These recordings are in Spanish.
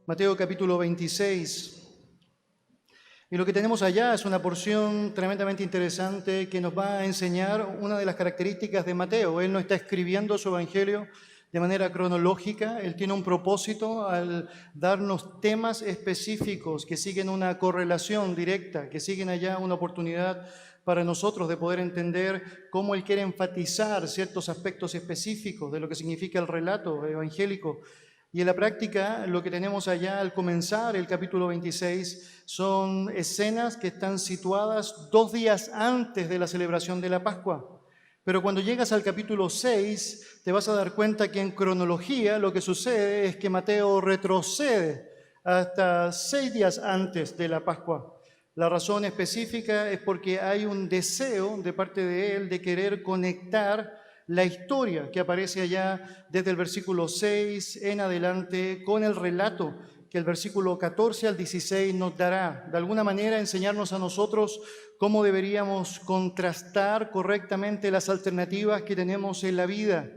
Mateo capítulo 26. Y lo que tenemos allá es una porción tremendamente interesante que nos va a enseñar una de las características de Mateo. Él no está escribiendo su evangelio de manera cronológica, él tiene un propósito al darnos temas específicos que siguen una correlación directa, que siguen allá una oportunidad para nosotros de poder entender cómo él quiere enfatizar ciertos aspectos específicos de lo que significa el relato evangélico. Y en la práctica, lo que tenemos allá al comenzar el capítulo 26 son escenas que están situadas 2 días antes de la celebración de la Pascua. Pero cuando llegas al capítulo 6, te vas a dar cuenta que en cronología lo que sucede es que Mateo retrocede hasta 6 días antes de la Pascua. La razón específica es porque hay un deseo de parte de él de querer conectar la historia que aparece allá desde el versículo 6 en adelante con el relato que el versículo 14 al 16 nos dará. De alguna manera enseñarnos a nosotros cómo deberíamos contrastar correctamente las alternativas que tenemos en la vida.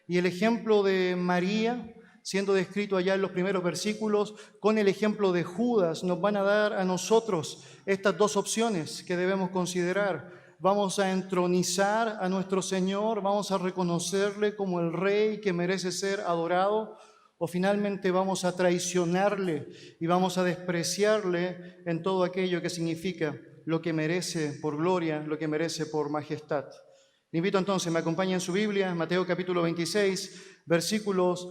Y el ejemplo de María, siendo descrito allá en los primeros versículos, con el ejemplo de Judas, nos van a dar a nosotros estas dos opciones que debemos considerar. Vamos a entronizar a nuestro Señor, vamos a reconocerle como el Rey que merece ser adorado, o finalmente vamos a traicionarle y vamos a despreciarle en todo aquello que significa lo que merece por gloria, lo que merece por majestad. Le invito entonces, me acompaña en su Biblia, Mateo capítulo 26, versículos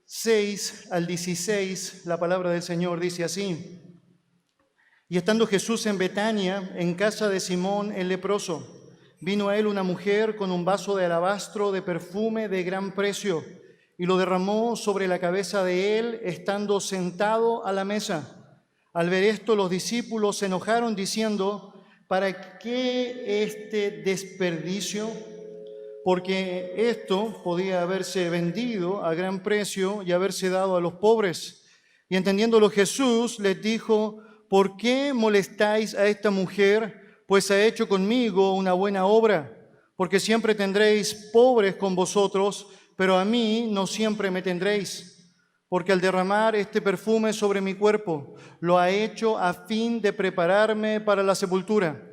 6 al 16, la palabra del Señor dice así: Y estando Jesús en Betania, en casa de Simón el leproso, vino a él una mujer con un vaso de alabastro de perfume de gran precio, y lo derramó sobre la cabeza de él, estando sentado a la mesa. Al ver esto, los discípulos se enojaron, diciendo: ¿para qué este desperdicio? Porque esto podía haberse vendido a gran precio y haberse dado a los pobres. Y entendiéndolo Jesús les dijo: ¿por qué molestáis a esta mujer? Pues ha hecho conmigo una buena obra. Porque siempre tendréis pobres con vosotros, pero a mí no siempre me tendréis. Porque al derramar este perfume sobre mi cuerpo, lo ha hecho a fin de prepararme para la sepultura.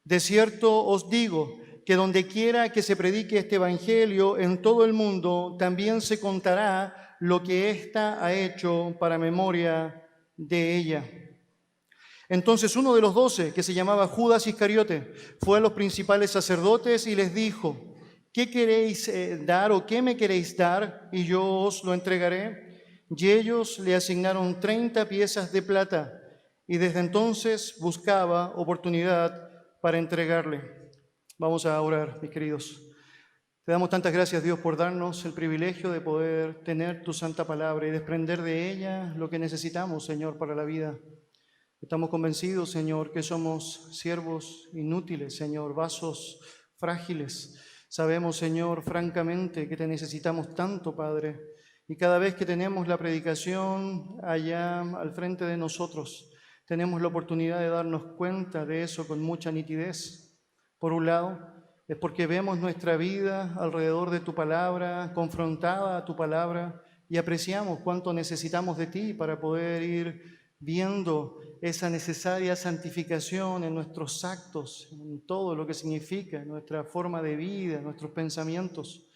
De cierto os digo que donde quiera que se predique este evangelio en todo el mundo, también se contará lo que ésta ha hecho para memoria de ella. Entonces uno de los 12, que se llamaba Judas Iscariote, fue a los principales sacerdotes y les dijo: ¿qué queréis dar o qué me queréis dar? Y yo os lo entregaré. Y ellos le asignaron 30 piezas de plata, y desde entonces buscaba oportunidad para entregarle. Vamos a orar, mis queridos. Te damos tantas gracias, Dios, por darnos el privilegio de poder tener tu santa palabra y desprender de ella lo que necesitamos, Señor, para la vida. Estamos convencidos, Señor, que somos siervos inútiles, Señor, vasos frágiles. Sabemos, Señor, francamente que te necesitamos tanto, Padre. Y cada vez que tenemos la predicación allá al frente de nosotros, tenemos la oportunidad de darnos cuenta de eso con mucha nitidez. Por un lado, es porque vemos nuestra vida alrededor de tu palabra, confrontada a tu palabra, y apreciamos cuánto necesitamos de ti para poder ir viendo esa necesaria santificación en nuestros actos, en todo lo que significa nuestra forma de vida, nuestros pensamientos.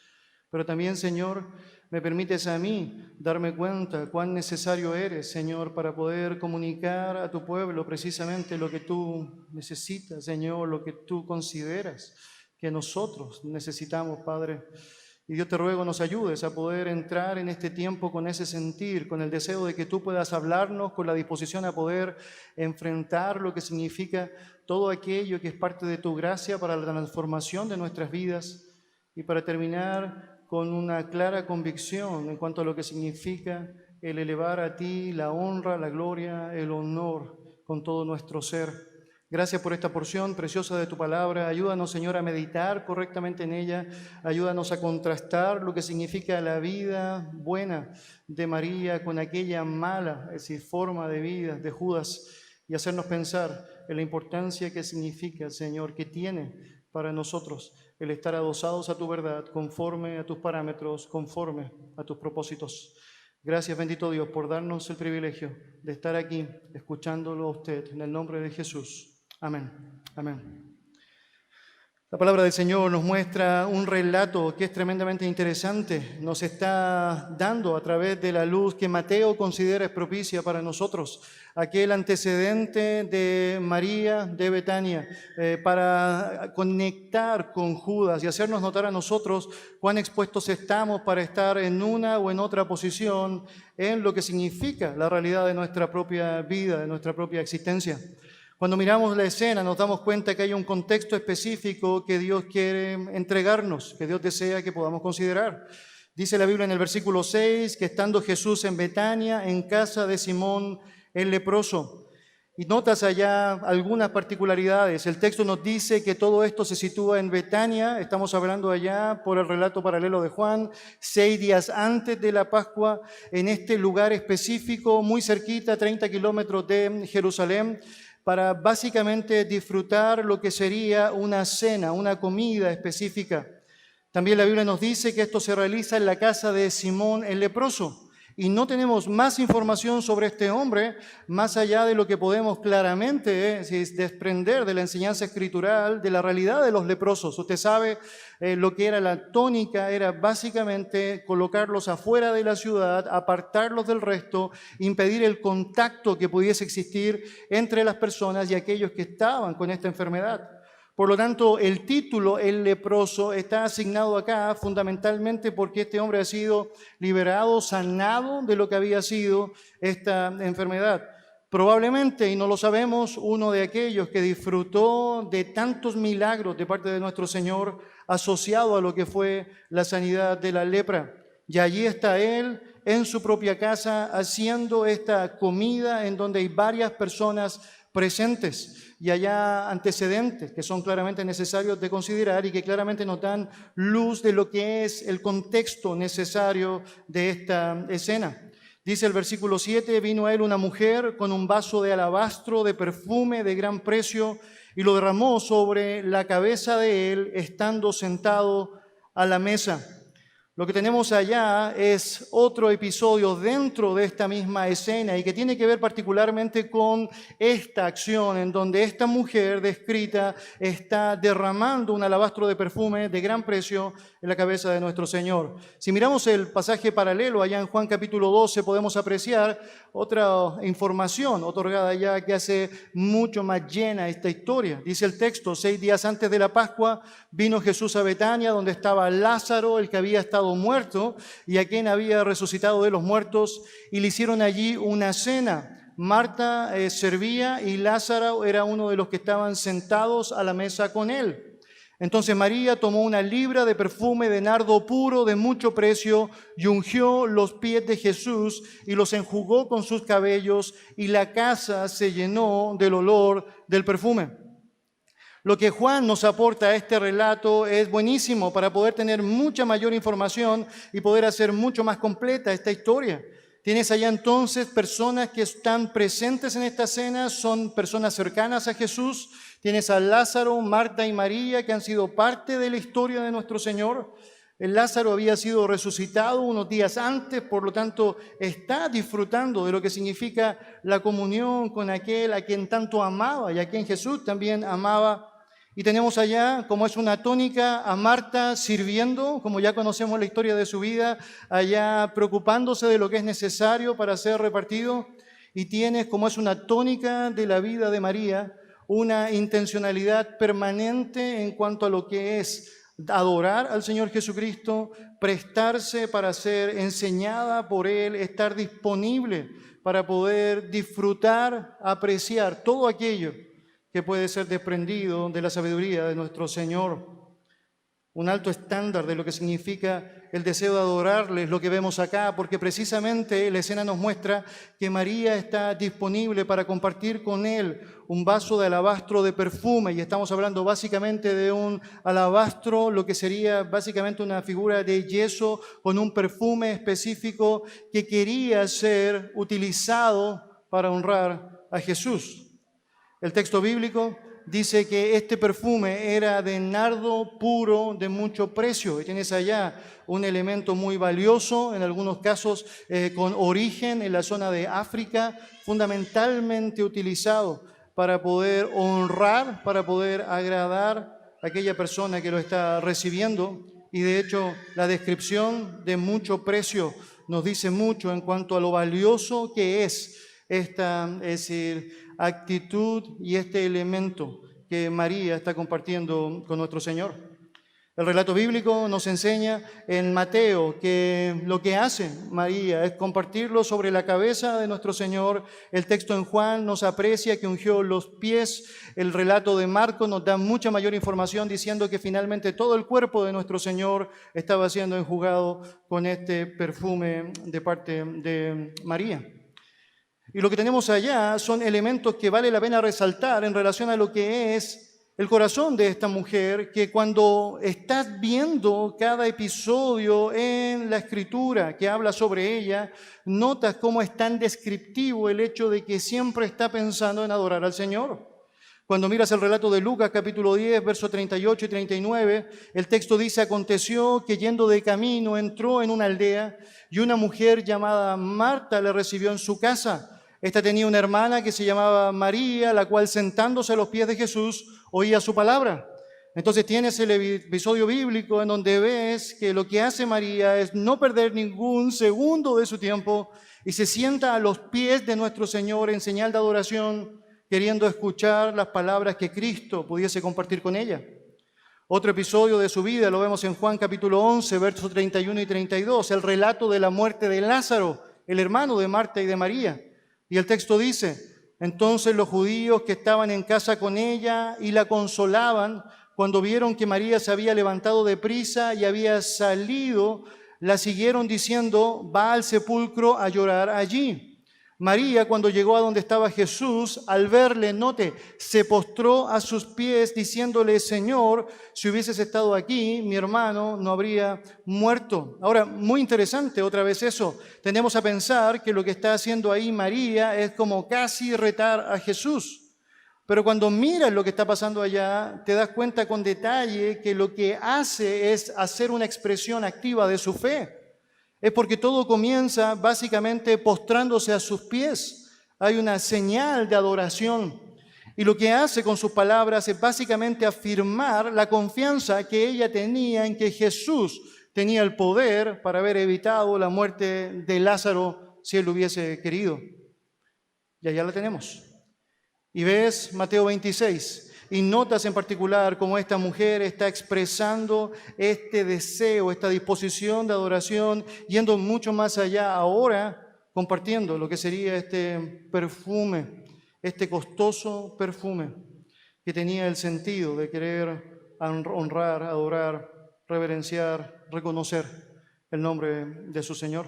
Pero también, Señor, me permites a mí darme cuenta cuán necesario eres, Señor, para poder comunicar a tu pueblo precisamente lo que tú necesitas, Señor, lo que tú consideras que nosotros necesitamos, Padre. Y Dios, te ruego nos ayudes a poder entrar en este tiempo con ese sentir, con el deseo de que tú puedas hablarnos, con la disposición a poder enfrentar lo que significa todo aquello que es parte de tu gracia para la transformación de nuestras vidas, y para terminar con una clara convicción en cuanto a lo que significa el elevar a ti la honra, la gloria, el honor con todo nuestro ser. Gracias por esta porción preciosa de tu palabra. Ayúdanos, Señor, a meditar correctamente en ella. Ayúdanos a contrastar lo que significa la vida buena de María con aquella mala, es decir, forma de vida de Judas, y hacernos pensar en la importancia que significa, Señor, que tiene para nosotros el estar adosados a tu verdad, conforme a tus parámetros, conforme a tus propósitos. Gracias, bendito Dios, por darnos el privilegio de estar aquí escuchándolo a usted. En el nombre de Jesús. Amén. Amén. La palabra del Señor nos muestra un relato que es tremendamente interesante. Nos está dando a través de la luz que Mateo considera es propicia para nosotros. Aquel antecedente de María de Betania para conectar con Judas y hacernos notar a nosotros cuán expuestos estamos para estar en una o en otra posición en lo que significa la realidad de nuestra propia vida, de nuestra propia existencia. Cuando miramos la escena nos damos cuenta que hay un contexto específico que Dios quiere entregarnos, que Dios desea que podamos considerar. Dice la Biblia en el versículo 6 que estando Jesús en Betania, en casa de Simón el leproso. Y notas allá algunas particularidades. El texto nos dice que todo esto se sitúa en Betania, estamos hablando allá por el relato paralelo de Juan, 6 días antes de la Pascua, en este lugar específico, muy cerquita, 30 kilómetros de Jerusalén, para básicamente disfrutar lo que sería una cena, una comida específica. También la Biblia nos dice que esto se realiza en la casa de Simón el leproso. Y no tenemos más información sobre este hombre, más allá de lo que podemos claramente desprender de la enseñanza escritural, de la realidad de los leprosos. Usted sabe lo que era la tónica, era básicamente colocarlos afuera de la ciudad, apartarlos del resto, impedir el contacto que pudiese existir entre las personas y aquellos que estaban con esta enfermedad. Por lo tanto, el título, el leproso, está asignado acá fundamentalmente porque este hombre ha sido liberado, sanado de lo que había sido esta enfermedad. Probablemente, y no lo sabemos, uno de aquellos que disfrutó de tantos milagros de parte de nuestro Señor asociado a lo que fue la sanidad de la lepra. Y allí está él en su propia casa haciendo esta comida en donde hay varias personas presentes y allá antecedentes que son claramente necesarios de considerar y que claramente nos dan luz de lo que es el contexto necesario de esta escena. Dice el versículo 7, vino a él una mujer con un vaso de alabastro de perfume de gran precio y lo derramó sobre la cabeza de él estando sentado a la mesa. Lo que tenemos allá es otro episodio dentro de esta misma escena y que tiene que ver particularmente con esta acción en donde esta mujer descrita está derramando un alabastro de perfume de gran precio en la cabeza de nuestro Señor. Si miramos el pasaje paralelo allá en Juan capítulo 12 podemos apreciar otra información otorgada allá que hace mucho más llena esta historia. Dice el texto, 6 días antes de la Pascua vino Jesús a Betania donde estaba Lázaro, el que había estado muerto y a quien había resucitado de los muertos, y le hicieron allí una cena. Marta servía y Lázaro era uno de los que estaban sentados a la mesa con él. Entonces María tomó una libra de perfume de nardo puro de mucho precio y ungió los pies de Jesús y los enjugó con sus cabellos y la casa se llenó del olor del perfume. Lo que Juan nos aporta a este relato es buenísimo para poder tener mucha mayor información y poder hacer mucho más completa esta historia. Tienes allá entonces personas que están presentes en esta cena, son personas cercanas a Jesús. Tienes a Lázaro, Marta y María que han sido parte de la historia de nuestro Señor. El Lázaro había sido resucitado unos días antes, por lo tanto está disfrutando de lo que significa la comunión con aquel a quien tanto amaba y a quien Jesús también amaba. Y tenemos allá, como es una tónica, a Marta sirviendo, como ya conocemos la historia de su vida, allá preocupándose de lo que es necesario para ser repartido. Y tienes, como es una tónica de la vida de María, una intencionalidad permanente en cuanto a lo que es adorar al Señor Jesucristo, prestarse para ser enseñada por Él, estar disponible para poder disfrutar, apreciar todo aquello que puede ser desprendido de la sabiduría de nuestro Señor. Un alto estándar de lo que significa el deseo de adorarle es lo que vemos acá, porque precisamente la escena nos muestra que María está disponible para compartir con él un vaso de alabastro de perfume, y estamos hablando básicamente de un alabastro, lo que sería básicamente una figura de yeso con un perfume específico que quería ser utilizado para honrar a Jesús. El texto bíblico dice que este perfume era de nardo puro de mucho precio. Y tienes allá un elemento muy valioso, en algunos casos con origen en la zona de África, fundamentalmente utilizado para poder honrar, para poder agradar a aquella persona que lo está recibiendo. Y de hecho, la descripción de mucho precio nos dice mucho en cuanto a lo valioso que es esta, es decir, actitud y este elemento que María está compartiendo con nuestro Señor. El relato bíblico nos enseña en Mateo que lo que hace María es compartirlo sobre la cabeza de nuestro Señor. El texto en Juan nos aprecia que ungió los pies. El relato de Marcos nos da mucha mayor información diciendo que finalmente todo el cuerpo de nuestro Señor estaba siendo enjugado con este perfume de parte de María. Y lo que tenemos allá son elementos que vale la pena resaltar en relación a lo que es el corazón de esta mujer, que cuando estás viendo cada episodio en la Escritura que habla sobre ella, notas cómo es tan descriptivo el hecho de que siempre está pensando en adorar al Señor. Cuando miras el relato de Lucas, capítulo 10, versos 38 y 39, el texto dice: aconteció que yendo de camino entró en una aldea y una mujer llamada Marta le recibió en su casa. Esta tenía una hermana que se llamaba María, la cual sentándose a los pies de Jesús oía su palabra. Entonces tienes el episodio bíblico en donde ves que lo que hace María es no perder ningún segundo de su tiempo y se sienta a los pies de nuestro Señor en señal de adoración, queriendo escuchar las palabras que Cristo pudiese compartir con ella. Otro episodio de su vida lo vemos en Juan capítulo 11, versos 31 y 32, el relato de la muerte de Lázaro, el hermano de Marta y de María. Y el texto dice: entonces los judíos que estaban en casa con ella y la consolaban, cuando vieron que María se había levantado de prisa y había salido, la siguieron diciendo: va al sepulcro a llorar allí. María, cuando llegó a donde estaba Jesús, al verle, note, se postró a sus pies diciéndole: Señor, si hubieses estado aquí, mi hermano no habría muerto. Ahora, muy interesante otra vez eso. Tendemos a pensar que lo que está haciendo ahí María es como casi retar a Jesús. Pero cuando miras lo que está pasando allá, te das cuenta con detalle que lo que hace es hacer una expresión activa de su fe. Es porque todo comienza básicamente postrándose a sus pies. Hay una señal de adoración. Y lo que hace con sus palabras es básicamente afirmar la confianza que ella tenía en que Jesús tenía el poder para haber evitado la muerte de Lázaro si él lo hubiese querido. Y allá la tenemos. Y ves Mateo 26. Y notas en particular cómo esta mujer está expresando este deseo, esta disposición de adoración, yendo mucho más allá ahora, compartiendo lo que sería este perfume, este costoso perfume que tenía el sentido de querer honrar, adorar, reverenciar, reconocer el nombre de su Señor.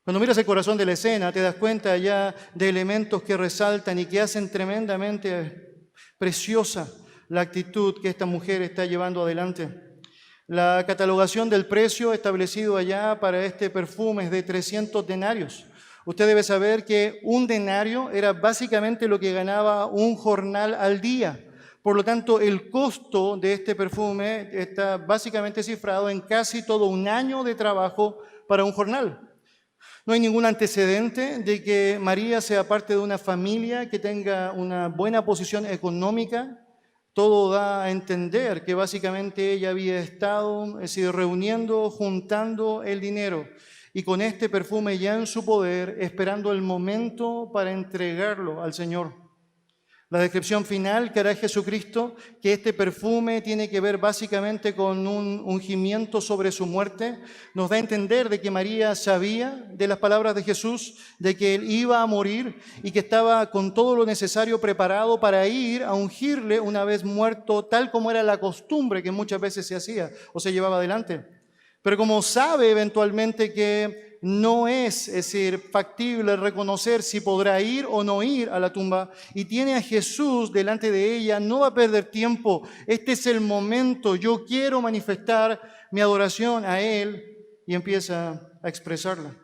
Cuando miras el corazón de la escena, te das cuenta ya de elementos que resaltan y que hacen tremendamente preciosa la actitud que esta mujer está llevando adelante. La catalogación del precio establecido allá para este perfume es de 300 denarios. Usted debe saber que un denario era básicamente lo que ganaba un jornal al día. Por lo tanto, el costo de este perfume está básicamente cifrado en casi todo un año de trabajo para un jornal. No hay ningún antecedente de que María sea parte de una familia que tenga una buena posición económica. Todo da a entender que básicamente ella había estado reuniendo, juntando el dinero y con este perfume ya en su poder, esperando el momento para entregarlo al Señor. La descripción final que hará Jesucristo, que este perfume tiene que ver básicamente con un ungimiento sobre su muerte, nos da a entender de que María sabía de las palabras de Jesús, de que él iba a morir y que estaba con todo lo necesario preparado para ir a ungirle una vez muerto, tal como era la costumbre que muchas veces se hacía o se llevaba adelante. Pero como sabe eventualmente que no es decir, factible reconocer si podrá ir o no ir a la tumba, y tiene a Jesús delante de ella, no va a perder tiempo. Este es el momento, yo quiero manifestar mi adoración a Él, y empieza a expresarla.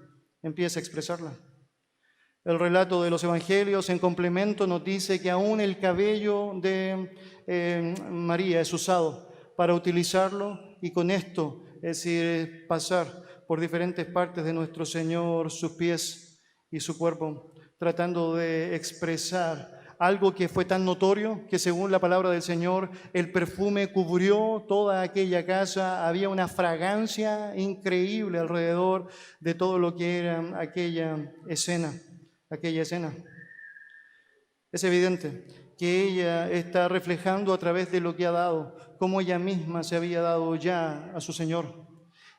El relato de los evangelios en complemento nos dice que aún el cabello de María es usado para utilizarlo y con esto, es decir, pasar por diferentes partes de nuestro Señor, sus pies y su cuerpo, tratando de expresar algo que fue tan notorio que según la palabra del Señor, el perfume cubrió toda aquella casa, había una fragancia increíble alrededor de todo lo que era aquella escena. Es evidente que ella está reflejando a través de lo que ha dado, cómo ella misma se había dado ya a su Señor.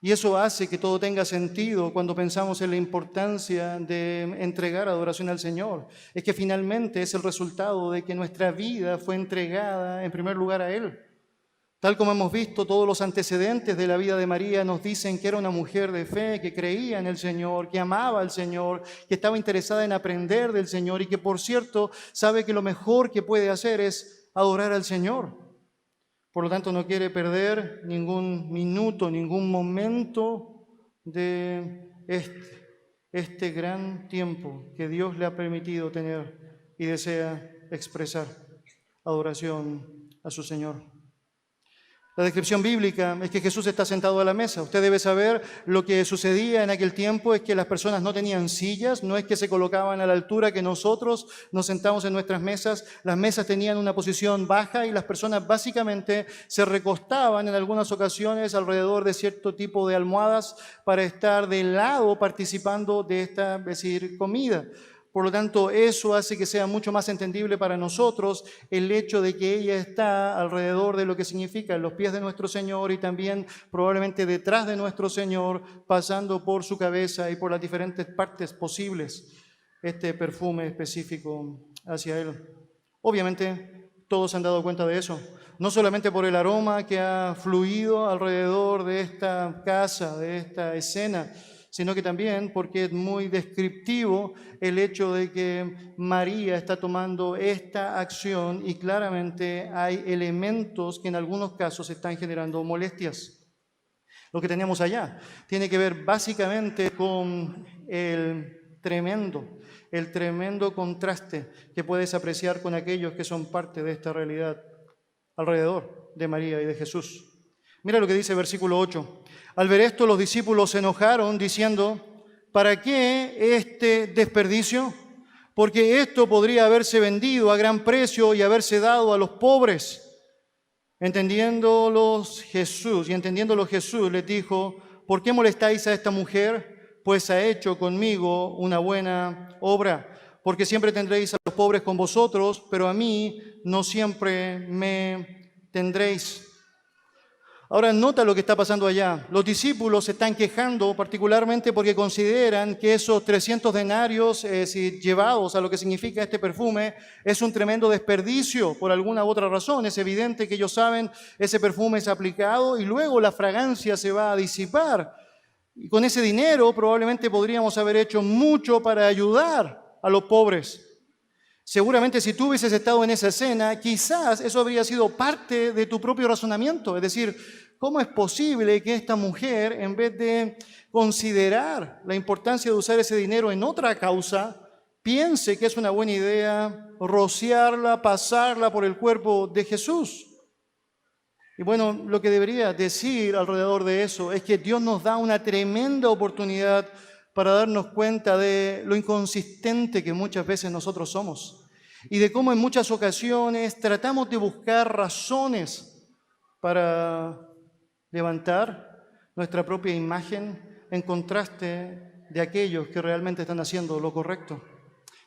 Y eso hace que todo tenga sentido cuando pensamos en la importancia de entregar adoración al Señor. Es que finalmente es el resultado de que nuestra vida fue entregada en primer lugar a Él. Tal como hemos visto, todos los antecedentes de la vida de María nos dicen que era una mujer de fe, que creía en el Señor, que amaba al Señor, que estaba interesada en aprender del Señor y que, por cierto, sabe que lo mejor que puede hacer es adorar al Señor. Por lo tanto, no quiere perder ningún minuto, ningún momento de este gran tiempo que Dios le ha permitido tener y desea expresar adoración a su Señor. La descripción bíblica es que Jesús está sentado a la mesa. Usted debe saber lo que sucedía en aquel tiempo es que las personas no tenían sillas, no es que se colocaban a la altura que nosotros nos sentamos en nuestras mesas. Las mesas tenían una posición baja y las personas básicamente se recostaban en algunas ocasiones alrededor de cierto tipo de almohadas para estar de lado participando de esta, es decir, comida. Por lo tanto, eso hace que sea mucho más entendible para nosotros el hecho de que ella está alrededor de lo que significa los pies de nuestro Señor y también probablemente detrás de nuestro Señor, pasando por su cabeza y por las diferentes partes posibles, este perfume específico hacia Él. Obviamente, todos se han dado cuenta de eso, no solamente por el aroma que ha fluido alrededor de esta casa, de esta escena, sino que también porque es muy descriptivo el hecho de que María está tomando esta acción y claramente hay elementos que en algunos casos están generando molestias. Lo que tenemos allá tiene que ver básicamente con el tremendo contraste que puedes apreciar con aquellos que son parte de esta realidad alrededor de María y de Jesús. Mira lo que dice versículo 8. Al ver esto, los discípulos se enojaron diciendo, ¿para qué este desperdicio? Porque esto podría haberse vendido a gran precio y haberse dado a los pobres. Entendiéndolo Jesús les dijo, ¿por qué molestáis a esta mujer? Pues ha hecho conmigo una buena obra. Porque siempre tendréis a los pobres con vosotros, pero a mí no siempre me tendréis. Ahora nota lo que está pasando allá. Los discípulos se están quejando particularmente porque consideran que esos 300 denarios llevados a lo que significa este perfume es un tremendo desperdicio por alguna u otra razón. Es evidente que ellos saben ese perfume es aplicado y luego la fragancia se va a disipar. Y con ese dinero probablemente podríamos haber hecho mucho para ayudar a los pobres. Seguramente si tú hubieses estado en esa escena, quizás eso habría sido parte de tu propio razonamiento. Es decir, ¿cómo es posible que esta mujer, en vez de considerar la importancia de usar ese dinero en otra causa, piense que es una buena idea rociarla, pasarla por el cuerpo de Jesús? Y bueno, lo que debería decir alrededor de eso es que Dios nos da una tremenda oportunidad para darnos cuenta de lo inconsistente que muchas veces nosotros somos y de cómo en muchas ocasiones tratamos de buscar razones para levantar nuestra propia imagen en contraste de aquellos que realmente están haciendo lo correcto.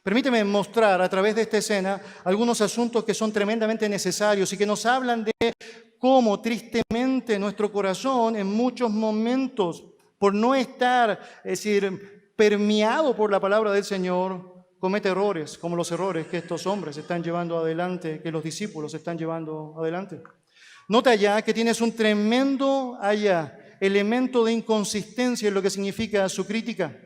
Permíteme mostrar a través de esta escena algunos asuntos que son tremendamente necesarios y que nos hablan de cómo tristemente nuestro corazón en muchos momentos, por no estar, es decir, permeado por la palabra del Señor, comete errores, como los errores que estos hombres están llevando adelante, que los discípulos están llevando adelante. Nota ya que tienes un tremendo elemento de inconsistencia en lo que significa su crítica.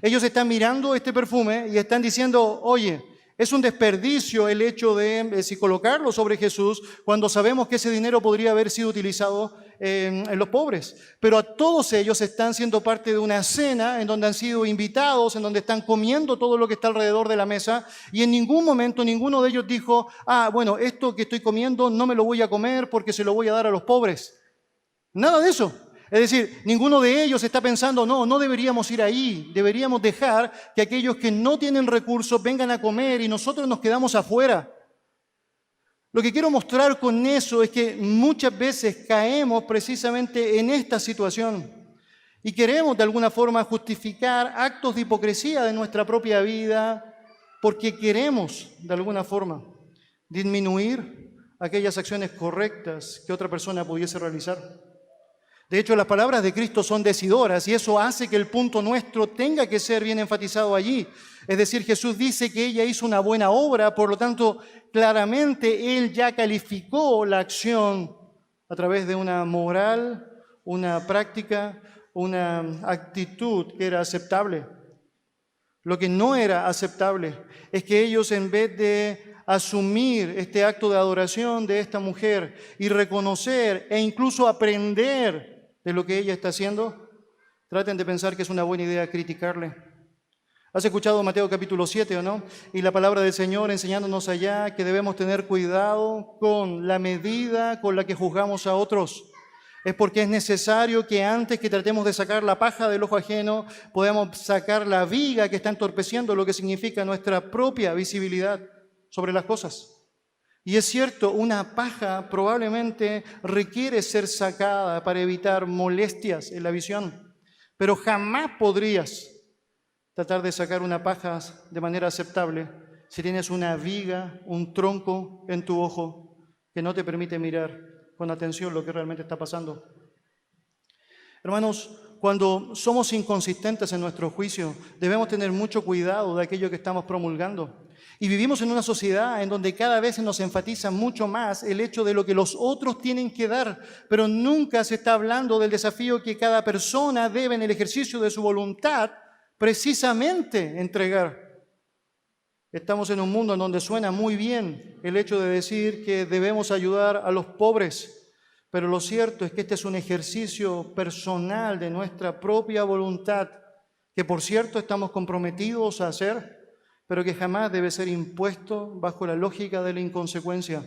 Ellos están mirando este perfume y están diciendo, oye, es un desperdicio el hecho de colocarlo sobre Jesús cuando sabemos que ese dinero podría haber sido utilizado en los pobres. Pero a todos ellos están siendo parte de una cena en donde han sido invitados, en donde están comiendo todo lo que está alrededor de la mesa, y en ningún momento ninguno de ellos dijo, bueno, esto que estoy comiendo no me lo voy a comer porque se lo voy a dar a los pobres. Nada de eso. Es decir, ninguno de ellos está pensando, no deberíamos ir ahí, deberíamos dejar que aquellos que no tienen recursos vengan a comer y nosotros nos quedamos afuera. Lo que quiero mostrar con eso es que muchas veces caemos precisamente en esta situación y queremos de alguna forma justificar actos de hipocresía de nuestra propia vida porque queremos de alguna forma disminuir aquellas acciones correctas que otra persona pudiese realizar. De hecho, las palabras de Cristo son decidoras y eso hace que el punto nuestro tenga que ser bien enfatizado allí. Es decir, Jesús dice que ella hizo una buena obra, por lo tanto, claramente Él ya calificó la acción a través de una moral, una práctica, una actitud que era aceptable. Lo que no era aceptable es que ellos, en vez de asumir este acto de adoración de esta mujer y reconocer e incluso aprender de lo que ella está haciendo, traten de pensar que es una buena idea criticarle. ¿Has escuchado Mateo capítulo 7 o no? Y la palabra del Señor enseñándonos allá que debemos tener cuidado con la medida con la que juzgamos a otros. Es porque es necesario que antes que tratemos de sacar la paja del ojo ajeno, podamos sacar la viga que está entorpeciendo lo que significa nuestra propia visibilidad sobre las cosas. Y es cierto, una paja probablemente requiere ser sacada para evitar molestias en la visión, pero jamás podrías tratar de sacar una paja de manera aceptable si tienes una viga, un tronco en tu ojo que no te permite mirar con atención lo que realmente está pasando. Hermanos, cuando somos inconsistentes en nuestro juicio, debemos tener mucho cuidado de aquello que estamos promulgando. Y vivimos en una sociedad en donde cada vez se nos enfatiza mucho más el hecho de lo que los otros tienen que dar, pero nunca se está hablando del desafío que cada persona debe en el ejercicio de su voluntad precisamente entregar. Estamos en un mundo en donde suena muy bien el hecho de decir que debemos ayudar a los pobres, pero lo cierto es que este es un ejercicio personal de nuestra propia voluntad, que por cierto estamos comprometidos a hacer, pero que jamás debe ser impuesto bajo la lógica de la inconsecuencia.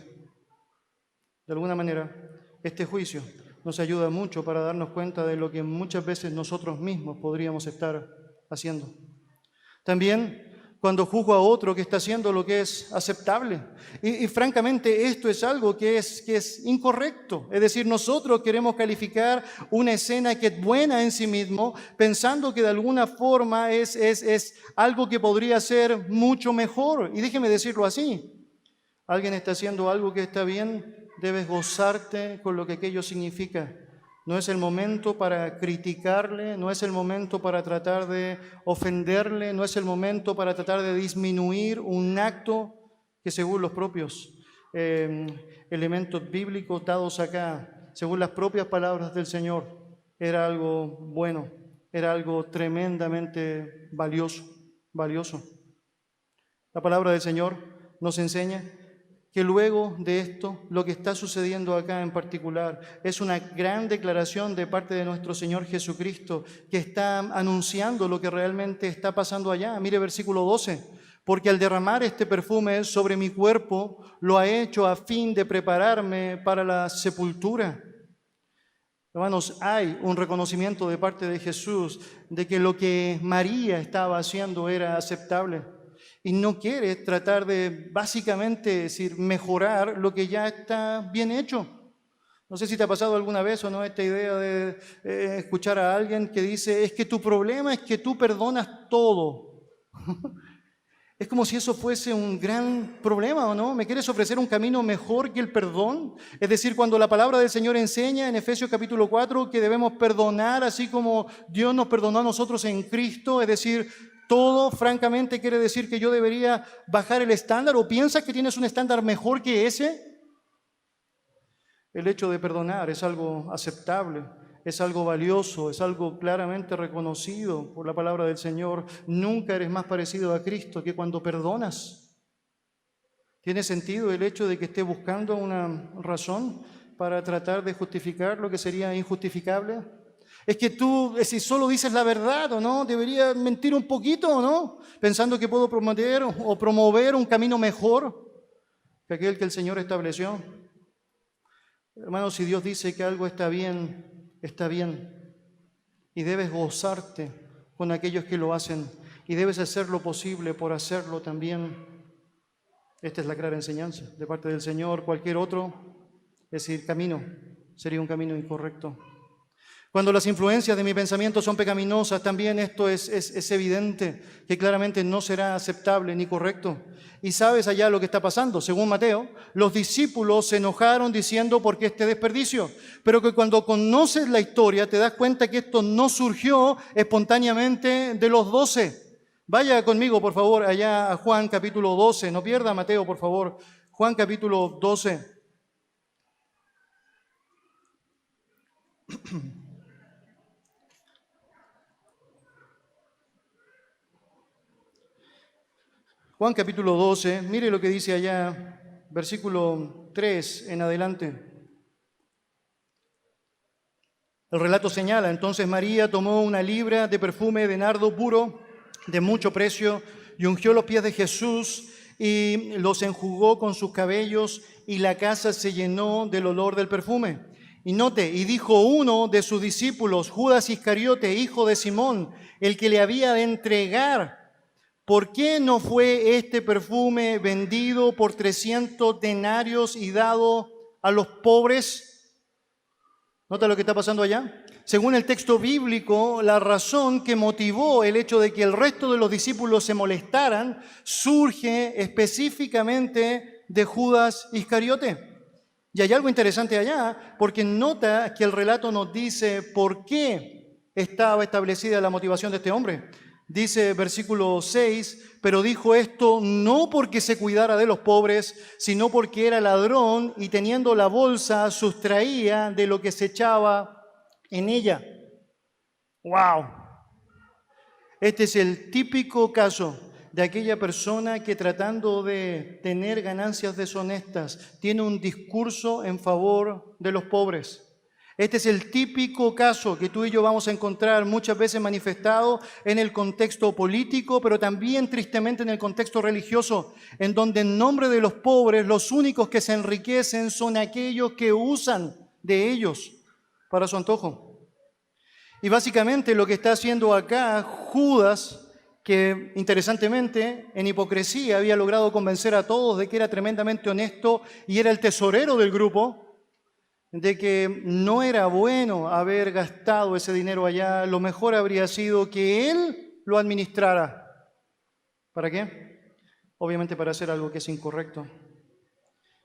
De alguna manera, este juicio nos ayuda mucho para darnos cuenta de lo que muchas veces nosotros mismos podríamos estar haciendo. También cuando juzgo a otro que está haciendo lo que es aceptable. Y francamente esto es algo que es incorrecto. Es decir, nosotros queremos calificar una escena que es buena en sí mismo, pensando que de alguna forma es algo que podría ser mucho mejor. Y déjeme decirlo así. Alguien está haciendo algo que está bien, debes gozarte con lo que aquello significa. No es el momento para criticarle, no es el momento para tratar de ofenderle, no es el momento para tratar de disminuir un acto que según los propios elementos bíblicos dados acá, según las propias palabras del Señor, era algo bueno, era algo tremendamente valioso. La palabra del Señor nos enseña que luego de esto, lo que está sucediendo acá en particular es una gran declaración de parte de nuestro Señor Jesucristo, que está anunciando lo que realmente está pasando allá. Mire versículo 12, porque al derramar este perfume sobre mi cuerpo, lo ha hecho a fin de prepararme para la sepultura. Hermanos, hay un reconocimiento de parte de Jesús de que lo que María estaba haciendo era aceptable. Y no quiere tratar de, básicamente, decir, mejorar lo que ya está bien hecho. No sé si te ha pasado alguna vez o no esta idea de escuchar a alguien que dice, es que tu problema es que tú perdonas todo. Es como si eso fuese un gran problema, ¿o no? ¿Me quieres ofrecer un camino mejor que el perdón? Es decir, cuando la palabra del Señor enseña en Efesios capítulo 4 que debemos perdonar así como Dios nos perdonó a nosotros en Cristo, es decir, todo, francamente, quiere decir que yo debería bajar el estándar, ¿o piensas que tienes un estándar mejor que ese? El hecho de perdonar es algo aceptable, es algo valioso, es algo claramente reconocido por la palabra del Señor. Nunca eres más parecido a Cristo que cuando perdonas. ¿Tiene sentido el hecho de que esté buscando una razón para tratar de justificar lo que sería injustificable? ¿Es que tú, si solo dices la verdad o no, deberías mentir un poquito o no, pensando que puedo promover un camino mejor que aquel que el Señor estableció? Hermanos, si Dios dice que algo está bien, está bien. Y debes gozarte con aquellos que lo hacen y debes hacer lo posible por hacerlo también. Esta es la clara enseñanza de parte del Señor. Cualquier otro, es decir, camino, sería un camino incorrecto. Cuando las influencias de mi pensamiento son pecaminosas, también esto es evidente, que claramente no será aceptable ni correcto. Y sabes allá lo que está pasando. Según Mateo, los discípulos se enojaron diciendo ¿por qué este desperdicio? Pero que cuando conoces la historia te das cuenta que esto no surgió espontáneamente de los 12. Vaya conmigo, por favor, allá a Juan capítulo 12. No pierda Mateo, por favor. Juan capítulo 12. Juan capítulo 12, mire lo que dice allá, versículo 3 en adelante. El relato señala, entonces María tomó una libra de perfume de nardo puro, de mucho precio, y ungió los pies de Jesús y los enjugó con sus cabellos, y la casa se llenó del olor del perfume. Y note, y dijo uno de sus discípulos, Judas Iscariote, hijo de Simón, el que le había de entregar, ¿por qué no fue este perfume vendido por 300 denarios y dado a los pobres? ¿Nota lo que está pasando allá? Según el texto bíblico, la razón que motivó el hecho de que el resto de los discípulos se molestaran surge específicamente de Judas Iscariote. Y hay algo interesante allá, porque nota que el relato nos dice por qué estaba establecida la motivación de este hombre. Dice versículo 6, pero dijo esto no porque se cuidara de los pobres, sino porque era ladrón y teniendo la bolsa sustraía de lo que se echaba en ella. ¡Wow! Este es el típico caso de aquella persona que tratando de tener ganancias deshonestas tiene un discurso en favor de los pobres. Este es el típico caso que tú y yo vamos a encontrar muchas veces manifestado en el contexto político, pero también tristemente en el contexto religioso, en donde en nombre de los pobres los únicos que se enriquecen son aquellos que usan de ellos para su antojo. Y básicamente lo que está haciendo acá Judas, que interesantemente en hipocresía había logrado convencer a todos de que era tremendamente honesto y era el tesorero del grupo, de que no era bueno haber gastado ese dinero allá, lo mejor habría sido que él lo administrara. ¿Para qué? Obviamente para hacer algo que es incorrecto.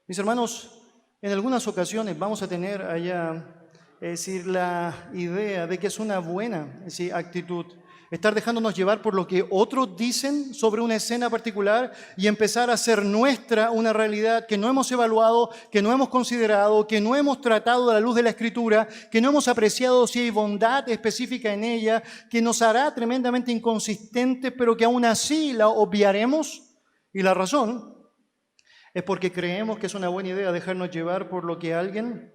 Mis hermanos, en algunas ocasiones vamos a tener allá, es decir, la idea de que es una buena actitud estar dejándonos llevar por lo que otros dicen sobre una escena particular y empezar a hacer nuestra una realidad que no hemos evaluado, que no hemos considerado, que no hemos tratado a la luz de la Escritura, que no hemos apreciado si hay bondad específica en ella, que nos hará tremendamente inconsistentes, pero que aún así la obviaremos. Y la razón es porque creemos que es una buena idea dejarnos llevar por lo que alguien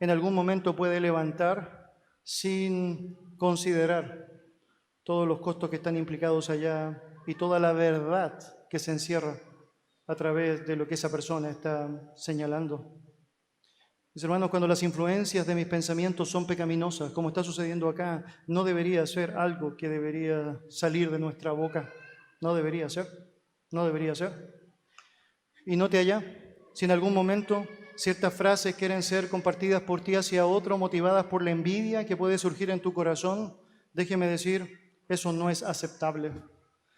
en algún momento puede levantar sin considerar todos los costos que están implicados allá y toda la verdad que se encierra a través de lo que esa persona está señalando. Mis hermanos, cuando las influencias de mis pensamientos son pecaminosas, como está sucediendo acá, no debería ser algo que debería salir de nuestra boca. No debería ser. No debería ser. Y note allá, si en algún momento ciertas frases quieren ser compartidas por ti hacia otro, motivadas por la envidia que puede surgir en tu corazón, déjeme decir, eso no es aceptable.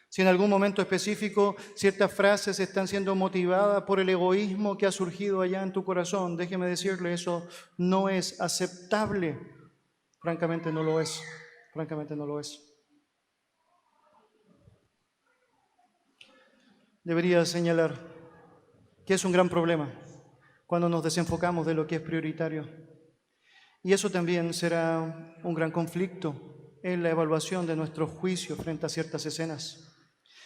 Si en algún momento específico ciertas frases están siendo motivadas por el egoísmo que ha surgido allá en tu corazón, déjeme decirle, eso no es aceptable. Francamente no lo es. Francamente no lo es. Debería señalar que es un gran problema cuando nos desenfocamos de lo que es prioritario. Y eso también será un gran conflicto en la evaluación de nuestros juicios frente a ciertas escenas.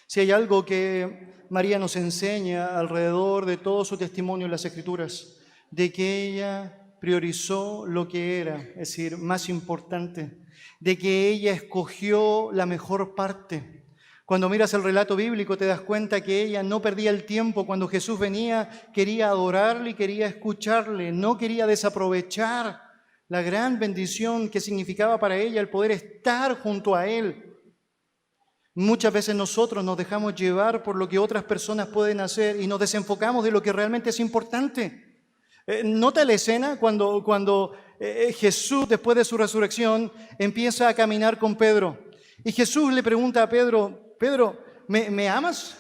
Si hay algo que María nos enseña alrededor de todo su testimonio en las Escrituras, de que ella priorizó lo que era, es decir, más importante, de que ella escogió la mejor parte. Cuando miras el relato bíblico te das cuenta que ella no perdía el tiempo. Cuando Jesús venía, quería adorarle y quería escucharle, no quería desaprovechar la gran bendición que significaba para ella el poder estar junto a Él. Muchas veces nosotros nos dejamos llevar por lo que otras personas pueden hacer y nos desenfocamos de lo que realmente es importante. Nota la escena cuando Jesús, después de su resurrección, empieza a caminar con Pedro. Y Jesús le pregunta a Pedro, Pedro, ¿me amas?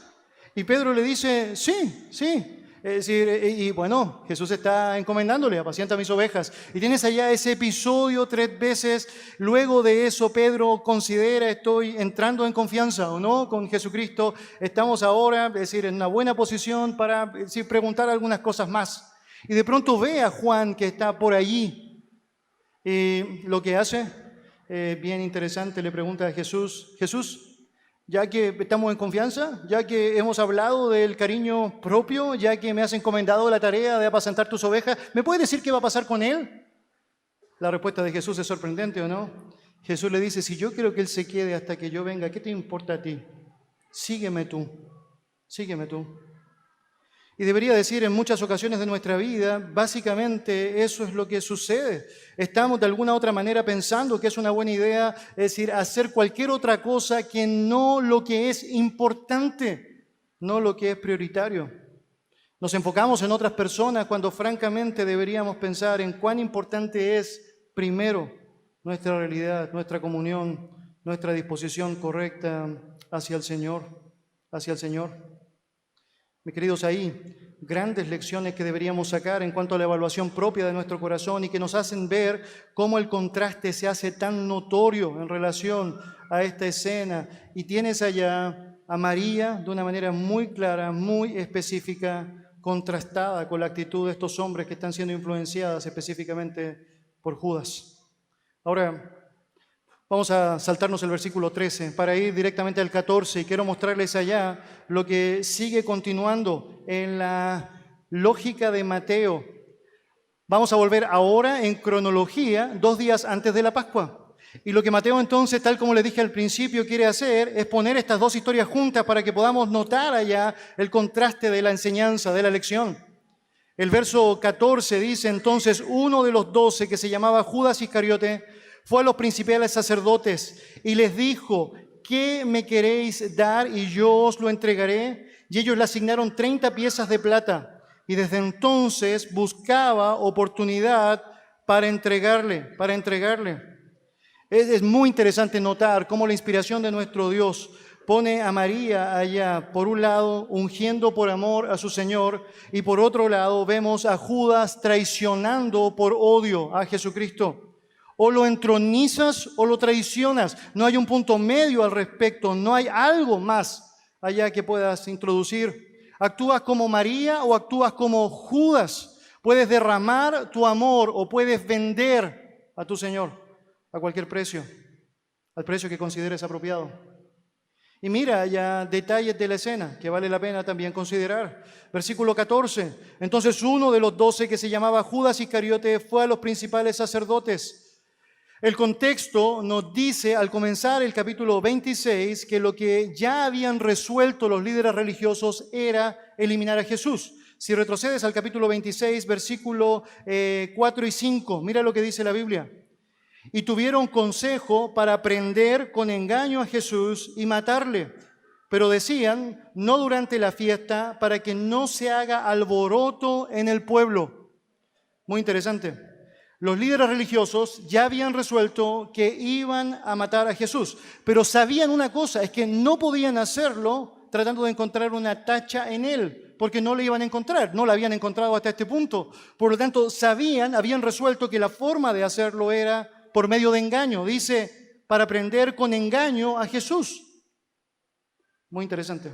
Y Pedro le dice, sí, sí. Es decir, y bueno, Jesús está encomendándole, apacienta mis ovejas. Y tienes allá ese episodio 3 veces. Luego de eso, Pedro considera, estoy entrando en confianza o no con Jesucristo. Estamos ahora, es decir, en una buena posición para preguntar algunas cosas más. Y de pronto ve a Juan que está por allí. Y lo que hace, bien interesante, le pregunta a Jesús, Jesús, ya que estamos en confianza, ya que hemos hablado del cariño propio, ya que me has encomendado la tarea de apacentar tus ovejas, ¿me puedes decir qué va a pasar con él? La respuesta de Jesús es sorprendente, ¿o no? Jesús le dice, si yo quiero que él se quede hasta que yo venga, ¿qué te importa a ti? Sígueme tú, sígueme tú. Y debería decir en muchas ocasiones de nuestra vida, básicamente eso es lo que sucede. Estamos de alguna otra manera pensando que es una buena idea, es decir, hacer cualquier otra cosa que no lo que es importante, no lo que es prioritario. Nos enfocamos en otras personas cuando francamente deberíamos pensar en cuán importante es primero nuestra realidad, nuestra comunión, nuestra disposición correcta hacia el Señor, hacia el Señor. Mis queridos, ahí grandes lecciones que deberíamos sacar en cuanto a la evaluación propia de nuestro corazón y que nos hacen ver cómo el contraste se hace tan notorio en relación a esta escena. Y tienes allá a María de una manera muy clara, muy específica, contrastada con la actitud de estos hombres que están siendo influenciadas específicamente por Judas. Ahora, vamos a saltarnos el versículo 13 para ir directamente al 14 y quiero mostrarles allá lo que sigue continuando en la lógica de Mateo. Vamos a volver ahora en cronología 2 días antes de la Pascua. Y lo que Mateo entonces, tal como les dije al principio, quiere hacer es poner estas dos historias juntas para que podamos notar allá el contraste de la enseñanza, de la lección. El verso 14 dice entonces, uno de los 12 que se llamaba Judas Iscariote, fue a los principales sacerdotes y les dijo, ¿qué me queréis dar y yo os lo entregaré? Y ellos le asignaron 30 piezas de plata y desde entonces buscaba oportunidad para entregarle. Es muy interesante notar cómo la inspiración de nuestro Dios pone a María allá, por un lado, ungiendo por amor a su Señor, y por otro lado vemos a Judas traicionando por odio a Jesucristo. O lo entronizas o lo traicionas. No hay un punto medio al respecto, no hay algo más allá que puedas introducir. ¿Actúas como María o actúas como Judas? Puedes derramar tu amor o puedes vender a tu Señor a cualquier precio, al precio que consideres apropiado. Y mira ya detalles de la escena que vale la pena también considerar. Versículo 14. Entonces uno de los 12 que se llamaba Judas Iscariote fue a los principales sacerdotes. El contexto nos dice al comenzar el capítulo 26 que lo que ya habían resuelto los líderes religiosos era eliminar a Jesús. Si retrocedes al capítulo 26, versículo 4 y 5, mira lo que dice la Biblia. Y tuvieron consejo para prender con engaño a Jesús y matarle. Pero decían, no durante la fiesta, para que no se haga alboroto en el pueblo. Muy interesante. Los líderes religiosos ya habían resuelto que iban a matar a Jesús, pero sabían una cosa, es que no podían hacerlo tratando de encontrar una tacha en él, porque no le iban a encontrar, no la habían encontrado hasta este punto. Por lo tanto, habían resuelto que la forma de hacerlo era por medio de engaño. Dice, para prender con engaño a Jesús. Muy interesante.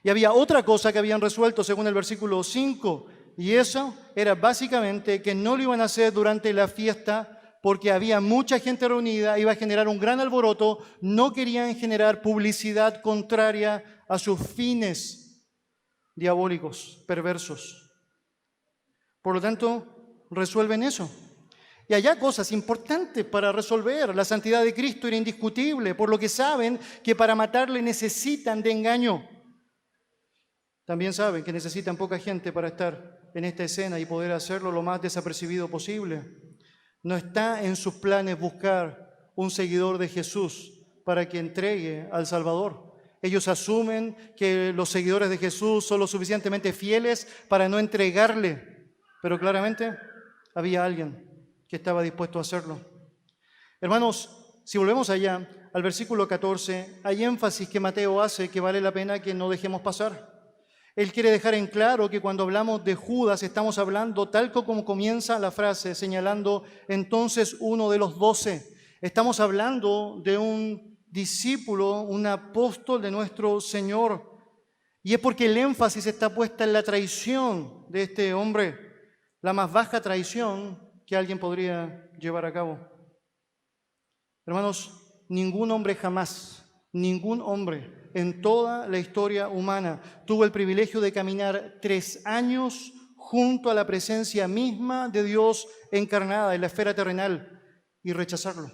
Y había otra cosa que habían resuelto según el versículo 5, y eso era básicamente que no lo iban a hacer durante la fiesta porque había mucha gente reunida, iba a generar un gran alboroto, no querían generar publicidad contraria a sus fines diabólicos, perversos. Por lo tanto, resuelven eso. Y allá cosas importantes para resolver. La santidad de Cristo era indiscutible, por lo que saben que para matarle necesitan de engaño. También saben que necesitan poca gente para estar en esta escena y poder hacerlo lo más desapercibido posible. No está en sus planes buscar un seguidor de Jesús para que entregue al Salvador. Ellos asumen que los seguidores de Jesús son lo suficientemente fieles para no entregarle, pero claramente había alguien que estaba dispuesto a hacerlo. Hermanos, si volvemos allá al versículo 14, hay énfasis que Mateo hace que vale la pena que no dejemos pasar. Él quiere dejar en claro que cuando hablamos de Judas estamos hablando, tal como comienza la frase, señalando entonces uno de los 12. Estamos hablando de un discípulo, un apóstol de nuestro Señor. Y es porque el énfasis está puesta en la traición de este hombre, la más baja traición que alguien podría llevar a cabo. Hermanos, ningún hombre jamás, ningún hombre en toda la historia humana tuvo el privilegio de caminar 3 años junto a la presencia misma de Dios encarnada en la esfera terrenal y rechazarlo.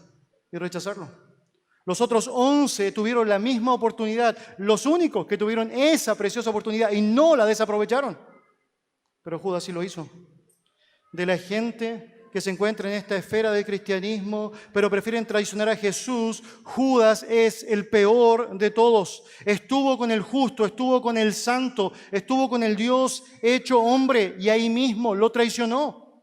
Los otros 11 tuvieron la misma oportunidad, los únicos que tuvieron esa preciosa oportunidad y no la desaprovecharon. Pero Judas sí lo hizo. De la gente que se encuentra en esta esfera del cristianismo, pero prefieren traicionar a Jesús, Judas es el peor de todos. Estuvo con el justo, estuvo con el santo, estuvo con el Dios hecho hombre y ahí mismo lo traicionó.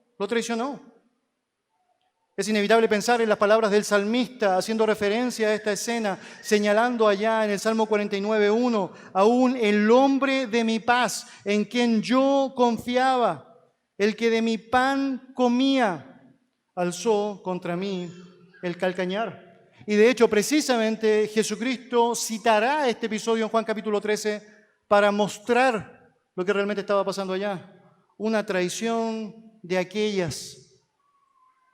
Es inevitable pensar en las palabras del salmista haciendo referencia a esta escena, señalando allá en el Salmo 49:1, aún el hombre de mi paz, en quien yo confiaba, el que de mi pan comía, alzó contra mí el calcañar. Y de hecho, precisamente Jesucristo citará este episodio en Juan capítulo 13 para mostrar lo que realmente estaba pasando allá. Una traición de aquellas,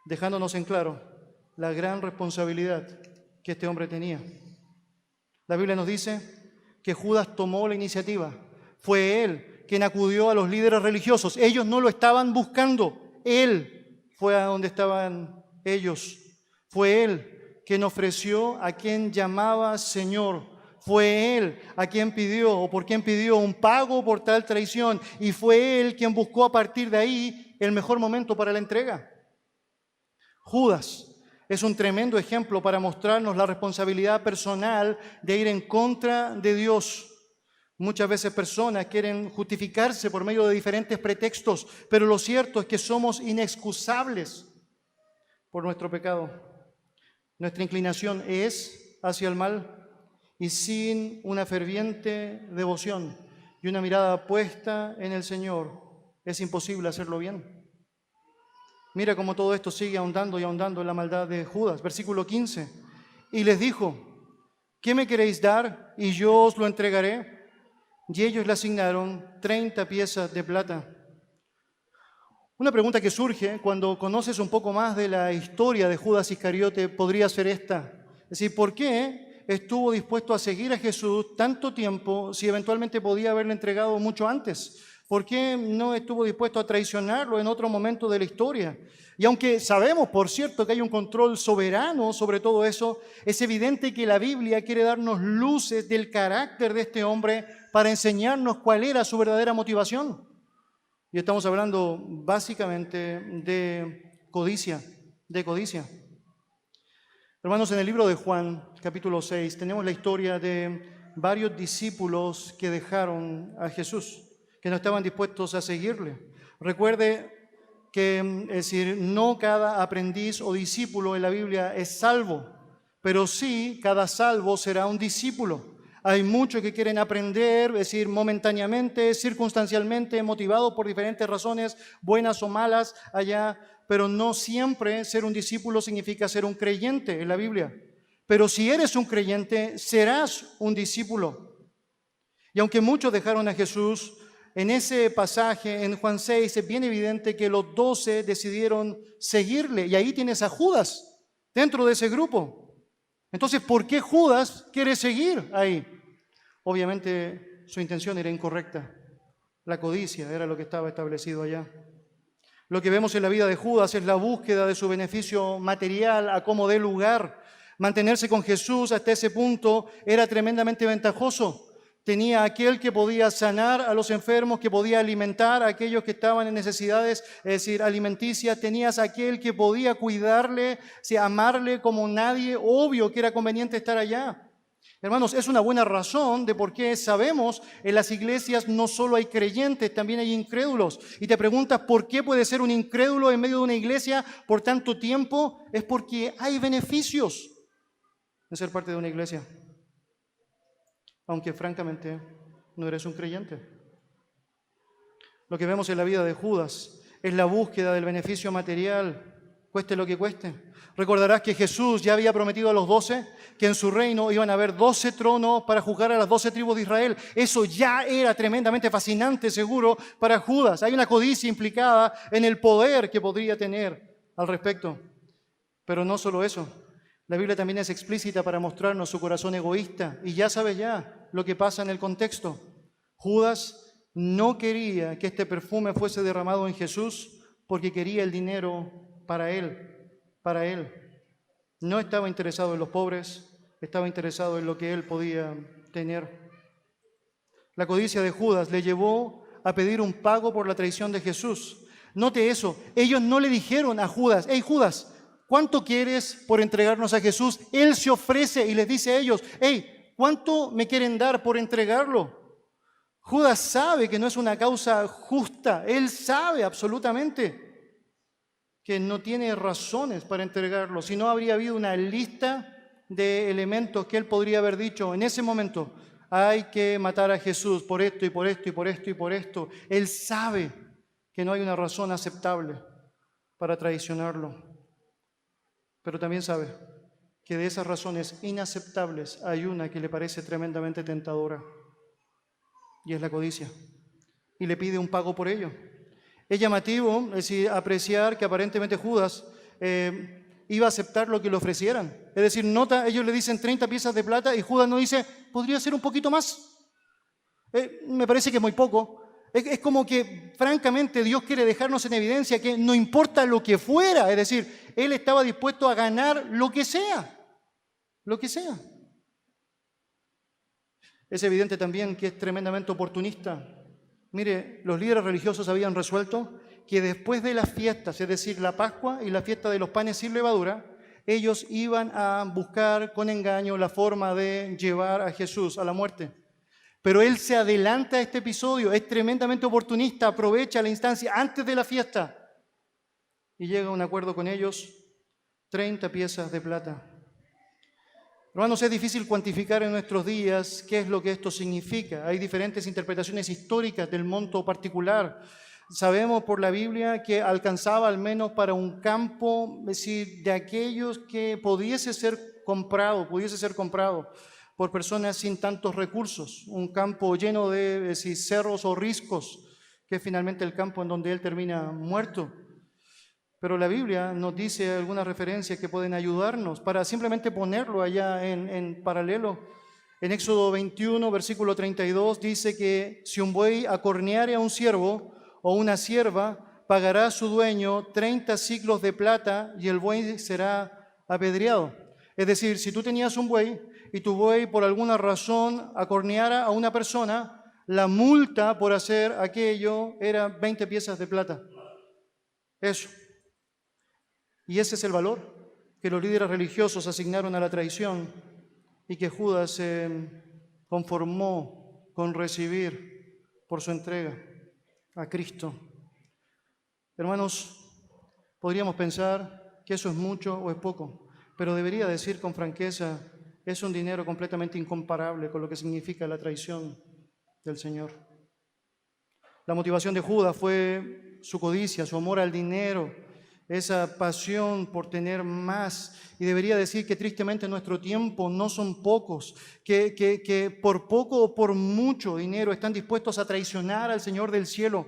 dejándonos en claro la gran responsabilidad que este hombre tenía. La Biblia nos dice que Judas tomó la iniciativa. Fue él quien acudió a los líderes religiosos. Ellos no lo estaban buscando. Él fue a donde estaban ellos. Fue él quien ofreció a quien llamaba Señor. Fue él a quien pidió o por quien pidió un pago por tal traición. Y fue él quien buscó a partir de ahí el mejor momento para la entrega. Judas es un tremendo ejemplo para mostrarnos la responsabilidad personal de ir en contra de Dios. Muchas veces personas quieren justificarse por medio de diferentes pretextos, pero lo cierto es que somos inexcusables por nuestro pecado. Nuestra inclinación es hacia el mal y sin una ferviente devoción y una mirada puesta en el Señor, es imposible hacerlo bien. Mira cómo todo esto sigue ahondando y ahondando en la maldad de Judas. Versículo 15. Y les dijo, ¿qué me queréis dar? Y yo os lo entregaré. Y ellos le asignaron 30 piezas de plata. Una pregunta que surge cuando conoces un poco más de la historia de Judas Iscariote podría ser esta. Es decir, ¿por qué estuvo dispuesto a seguir a Jesús tanto tiempo si eventualmente podía haberle entregado mucho antes? ¿Por qué no estuvo dispuesto a traicionarlo en otro momento de la historia? Y aunque sabemos, por cierto, que hay un control soberano sobre todo eso, es evidente que la Biblia quiere darnos luces del carácter de este hombre para enseñarnos cuál era su verdadera motivación. Y estamos hablando básicamente de codicia, Hermanos, en el libro de Juan, capítulo 6, tenemos la historia de varios discípulos que dejaron a Jesús, que no estaban dispuestos a seguirle. Recuerde que, es decir, no cada aprendiz o discípulo en la Biblia es salvo, pero sí cada salvo será un discípulo. Hay muchos que quieren aprender, es decir, momentáneamente, circunstancialmente, motivados por diferentes razones, buenas o malas allá, pero no siempre ser un discípulo significa ser un creyente en la Biblia. Pero si eres un creyente, serás un discípulo. Y aunque muchos dejaron a Jesús, en ese pasaje, en Juan 6, es bien evidente que los 12 decidieron seguirle. Y ahí tienes a Judas dentro de ese grupo. Entonces, ¿por qué Judas quiere seguir ahí? Obviamente su intención era incorrecta. La codicia era lo que estaba establecido allá. Lo que vemos en la vida de Judas es la búsqueda de su beneficio material a como dé lugar. Mantenerse con Jesús hasta ese punto era tremendamente ventajoso. Tenía aquel que podía sanar a los enfermos, que podía alimentar a aquellos que estaban en necesidades, es decir, alimenticias. Tenías aquel que podía cuidarle, amarle como nadie. Obvio que era conveniente estar allá. Hermanos, es una buena razón de por qué sabemos en las iglesias no solo hay creyentes, también hay incrédulos. Y te preguntas por qué puede ser un incrédulo en medio de una iglesia por tanto tiempo. Es porque hay beneficios de ser parte de una iglesia, aunque francamente no eres un creyente. Lo que vemos en la vida de Judas es la búsqueda del beneficio material, cueste lo que cueste. Recordarás que Jesús ya había prometido a los 12 que en su reino iban a haber 12 tronos para juzgar a las 12 tribus de Israel. Eso ya era tremendamente fascinante, seguro, para Judas. Hay una codicia implicada en el poder que podría tener al respecto. Pero no solo eso. La Biblia también es explícita para mostrarnos su corazón egoísta. Y ya sabes ya lo que pasa en el contexto. Judas no quería que este perfume fuese derramado en Jesús porque quería el dinero para él. No estaba interesado en los pobres, estaba interesado en lo que él podía tener. La codicia de Judas le llevó a pedir un pago por la traición de Jesús. Note eso, ellos no le dijeron a Judas: hey Judas, ¿cuánto quieres por entregarnos a Jesús? Él se ofrece y les dice a ellos: hey, ¿cuánto me quieren dar por entregarlo? Judas sabe que no es una causa justa, él sabe absolutamente que no tiene razones para entregarlo, si no habría habido una lista de elementos que él podría haber dicho en ese momento: hay que matar a Jesús por esto y por esto y por esto y por esto. Él sabe que no hay una razón aceptable para traicionarlo, pero también sabe que de esas razones inaceptables hay una que le parece tremendamente tentadora, y es la codicia, y le pide un pago por ello. Es llamativo, es decir, apreciar que aparentemente Judas iba a aceptar lo que le ofrecieran. Es decir, nota, ellos le dicen 30 piezas de plata y Judas no dice: ¿podría ser un poquito más? Me parece que es muy poco. Es como que, francamente, Dios quiere dejarnos en evidencia que no importa lo que fuera, es decir, Él estaba dispuesto a ganar lo que sea. Lo que sea. Es evidente también que es tremendamente oportunista. Mire, los líderes religiosos habían resuelto que después de las fiestas, es decir, la Pascua y la fiesta de los panes sin levadura, ellos iban a buscar con engaño la forma de llevar a Jesús a la muerte. Pero él se adelanta a este episodio, es tremendamente oportunista, aprovecha la instancia antes de la fiesta y llega a un acuerdo con ellos: 30 piezas de plata. Hermanos, es difícil cuantificar en nuestros días qué es lo que esto significa. Hay diferentes interpretaciones históricas del monto particular. Sabemos por la Biblia que alcanzaba al menos para un campo, es decir, de aquellos que pudiese ser comprado por personas sin tantos recursos. Un campo lleno de, es decir, cerros o riscos, que es finalmente el campo en donde él termina muerto. Pero la Biblia nos dice algunas referencias que pueden ayudarnos para simplemente ponerlo allá en paralelo. En Éxodo 21, versículo 32, dice que si un buey acorneare a un siervo o una sierva, pagará a su dueño 30 siclos de plata y el buey será apedreado. Es decir, si tú tenías un buey y tu buey por alguna razón acorneara a una persona, la multa por hacer aquello era 20 piezas de plata. Eso. Y ese es el valor que los líderes religiosos asignaron a la traición y que Judas se conformó con recibir por su entrega a Cristo. Hermanos, podríamos pensar que eso es mucho o es poco, pero debería decir con franqueza: es un dinero completamente incomparable con lo que significa la traición del Señor. La motivación de Judas fue su codicia, su amor al dinero, esa pasión por tener más. Y debería decir que tristemente en nuestro tiempo no son pocos, que por poco o por mucho dinero están dispuestos a traicionar al Señor del cielo,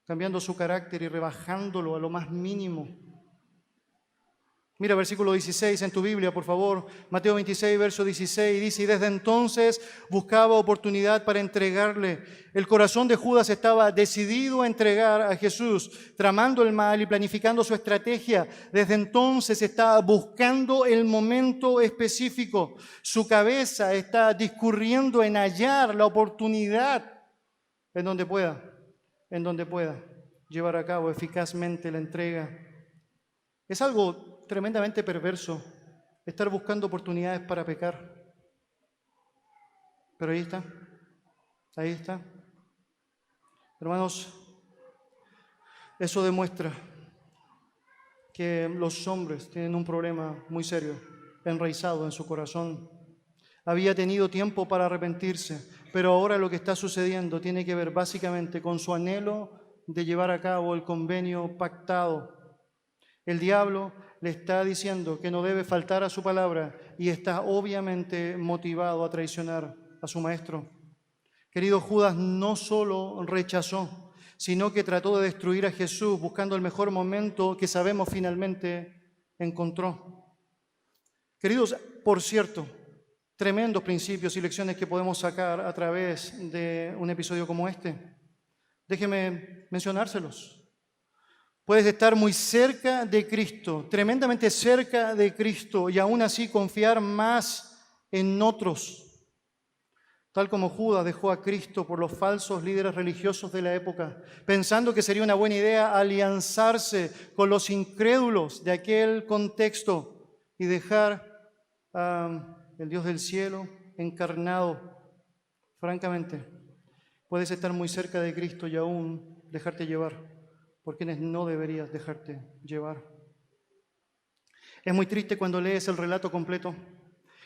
cambiando su carácter y rebajándolo a lo más mínimo. Mira versículo 16 en tu Biblia, por favor. Mateo 26, verso 16, dice: y desde entonces buscaba oportunidad para entregarle. El corazón de Judas estaba decidido a entregar a Jesús, tramando el mal y planificando su estrategia. Desde entonces estaba buscando el momento específico. Su cabeza está discurriendo en hallar la oportunidad en donde pueda llevar a cabo eficazmente la entrega. Es algo tremendamente perverso estar buscando oportunidades para pecar. Pero ahí está. Hermanos, eso demuestra que los hombres tienen un problema muy serio, enraizado en su corazón. Había tenido tiempo para arrepentirse, pero ahora lo que está sucediendo tiene que ver básicamente con su anhelo de llevar a cabo el convenio pactado. El diablo le está diciendo que no debe faltar a su palabra y está obviamente motivado a traicionar a su maestro. Querido, Judas no solo rechazó, sino que trató de destruir a Jesús buscando el mejor momento que sabemos finalmente encontró. Queridos, por cierto, tremendos principios y lecciones que podemos sacar a través de un episodio como este. Déjeme mencionárselos. Puedes estar muy cerca de Cristo, tremendamente cerca de Cristo, y aún así confiar más en otros. Tal como Judas dejó a Cristo por los falsos líderes religiosos de la época, pensando que sería una buena idea alianzarse con los incrédulos de aquel contexto y dejar el Dios del cielo encarnado. Francamente, puedes estar muy cerca de Cristo y aún dejarte llevar por quienes no deberías dejarte llevar. Es muy triste cuando lees el relato completo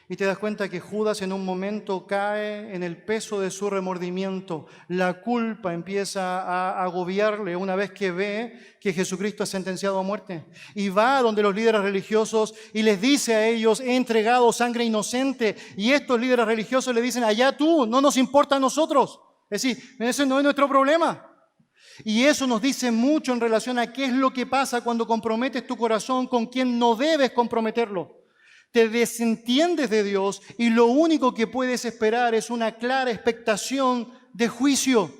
y te das cuenta que Judas en un momento cae en el peso de su remordimiento. La culpa empieza a agobiarle una vez que ve que Jesucristo es sentenciado a muerte. Y va donde los líderes religiosos y les dice a ellos: he entregado sangre inocente. Y estos líderes religiosos le dicen: allá tú, no nos importa a nosotros. Es decir, ese no es nuestro problema. Y eso nos dice mucho en relación a qué es lo que pasa cuando comprometes tu corazón con quien no debes comprometerlo. Te desentiendes de Dios y lo único que puedes esperar es una clara expectación de juicio.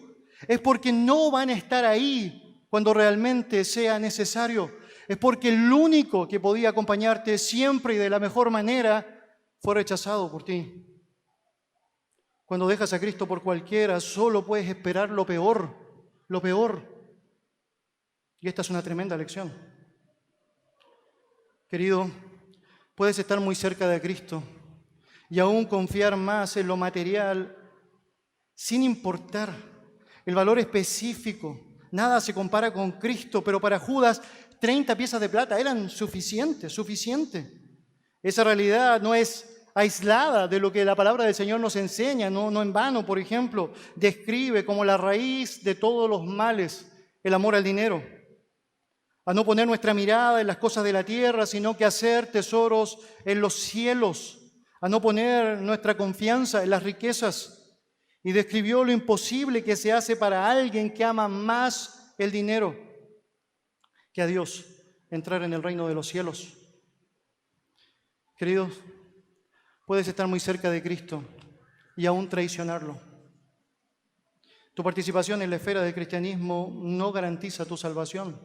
Es porque no van a estar ahí cuando realmente sea necesario. Es porque el único que podía acompañarte siempre y de la mejor manera fue rechazado por ti. Cuando dejas a Cristo por cualquiera, solo puedes esperar lo peor. Lo peor. Y esta es una tremenda lección. Querido, puedes estar muy cerca de Cristo y aún confiar más en lo material sin importar el valor específico. Nada se compara con Cristo, pero para Judas 30 piezas de plata eran suficiente. Esa realidad no es aislada de lo que la palabra del Señor nos enseña, no en vano, por ejemplo, describe como la raíz de todos los males el amor al dinero, a no poner nuestra mirada en las cosas de la tierra, sino que hacer tesoros en los cielos, a no poner nuestra confianza en las riquezas, y describió lo imposible que se hace para alguien que ama más el dinero que a Dios, entrar en el reino de los cielos. Queridos, puedes estar muy cerca de Cristo y aún traicionarlo. Tu participación en la esfera del cristianismo no garantiza tu salvación,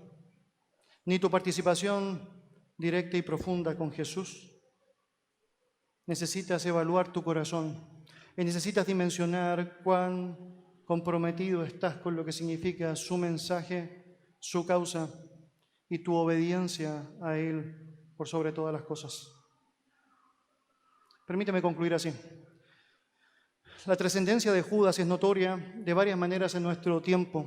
ni tu participación directa y profunda con Jesús. Necesitas evaluar tu corazón y necesitas dimensionar cuán comprometido estás con lo que significa su mensaje, su causa y tu obediencia a Él por sobre todas las cosas. Permíteme concluir así. La trascendencia de Judas es notoria de varias maneras en nuestro tiempo.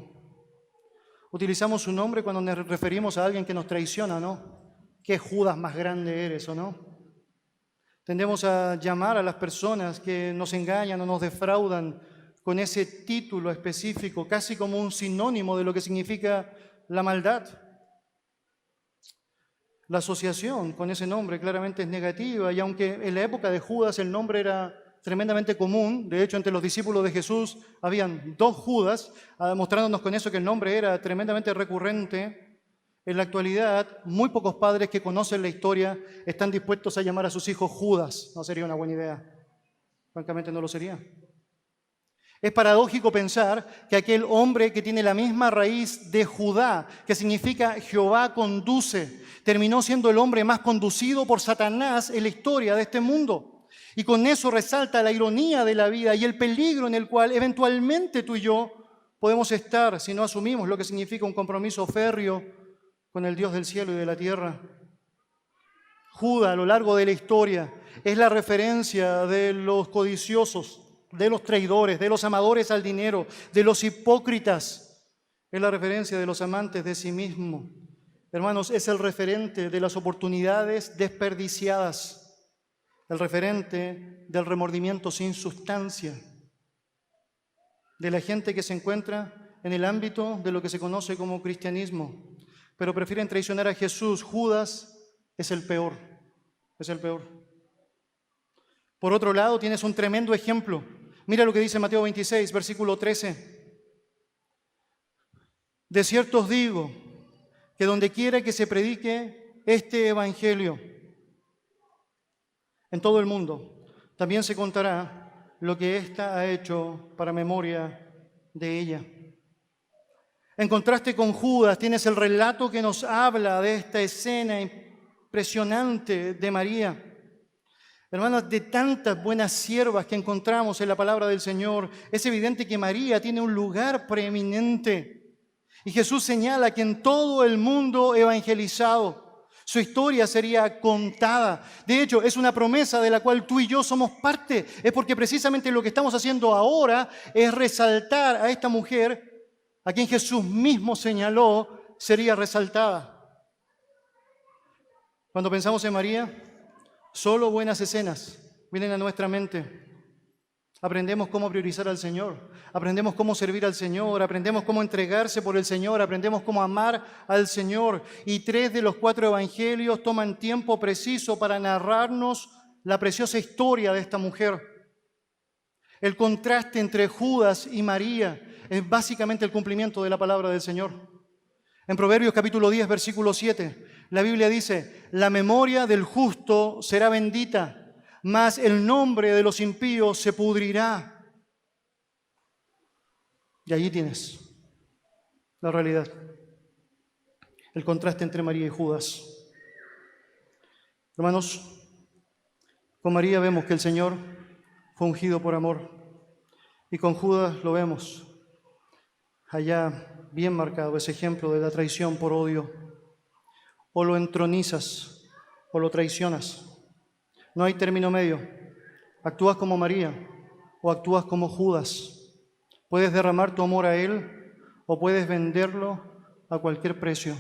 Utilizamos su nombre cuando nos referimos a alguien que nos traiciona, ¿no? ¿Qué Judas más grande eres o no? Tendemos a llamar a las personas que nos engañan o nos defraudan con ese título específico, casi como un sinónimo de lo que significa la maldad. La asociación con ese nombre claramente es negativa, y aunque en la época de Judas el nombre era tremendamente común, de hecho entre los discípulos de Jesús habían 2 Judas, mostrándonos con eso que el nombre era tremendamente recurrente, En la actualidad, muy pocos padres que conocen la historia están dispuestos a llamar a sus hijos Judas. No sería una buena idea. Francamente no lo sería. Es paradójico pensar que aquel hombre que tiene la misma raíz de Judá, que significa Jehová conduce, terminó siendo el hombre más conducido por Satanás en la historia de este mundo. Y con eso resalta la ironía de la vida y el peligro en el cual eventualmente tú y yo podemos estar si no asumimos lo que significa un compromiso férreo con el Dios del cielo y de la tierra. Judas, a lo largo de la historia, es la referencia de los codiciosos, de los traidores, de los amadores al dinero, de los hipócritas. Es la referencia de los amantes de sí mismo. Hermanos, es el referente de las oportunidades desperdiciadas, el referente del remordimiento sin sustancia, de la gente que se encuentra en el ámbito de lo que se conoce como cristianismo, pero prefieren traicionar a Jesús. Judas es el peor, es el peor. Por otro lado, tienes un tremendo ejemplo. Mira lo que dice Mateo 26, versículo 13. De cierto os digo que donde quiera que se predique este evangelio en todo el mundo, también se contará lo que ésta ha hecho para memoria de ella. En contraste con Judas, tienes el relato que nos habla de esta escena impresionante de María. Hermanas, de tantas buenas siervas que encontramos en la palabra del Señor, es evidente que María tiene un lugar preeminente. Y Jesús señala que en todo el mundo evangelizado, su historia sería contada. De hecho, es una promesa de la cual tú y yo somos parte. Es porque precisamente lo que estamos haciendo ahora es resaltar a esta mujer, a quien Jesús mismo señaló sería resaltada. Cuando pensamos en María, solo buenas escenas vienen a nuestra mente. Aprendemos cómo priorizar al Señor, aprendemos cómo servir al Señor, aprendemos cómo entregarse por el Señor, aprendemos cómo amar al Señor. Y 3 de los 4 evangelios toman tiempo preciso para narrarnos la preciosa historia de esta mujer. El contraste entre Judas y María es básicamente el cumplimiento de la palabra del Señor. En Proverbios capítulo 10, versículo 7, la Biblia dice: la memoria del justo será bendita, mas el nombre de los impíos se pudrirá. Y allí tienes la realidad, el contraste entre María y Judas. Hermanos, con María vemos que el Señor fue ungido por amor, y con Judas lo vemos allá bien marcado, ese ejemplo de la traición por odio. O lo entronizas o lo traicionas. No hay término medio. Actúas como María o actúas como Judas. Puedes derramar tu amor a Él o puedes venderlo a cualquier precio.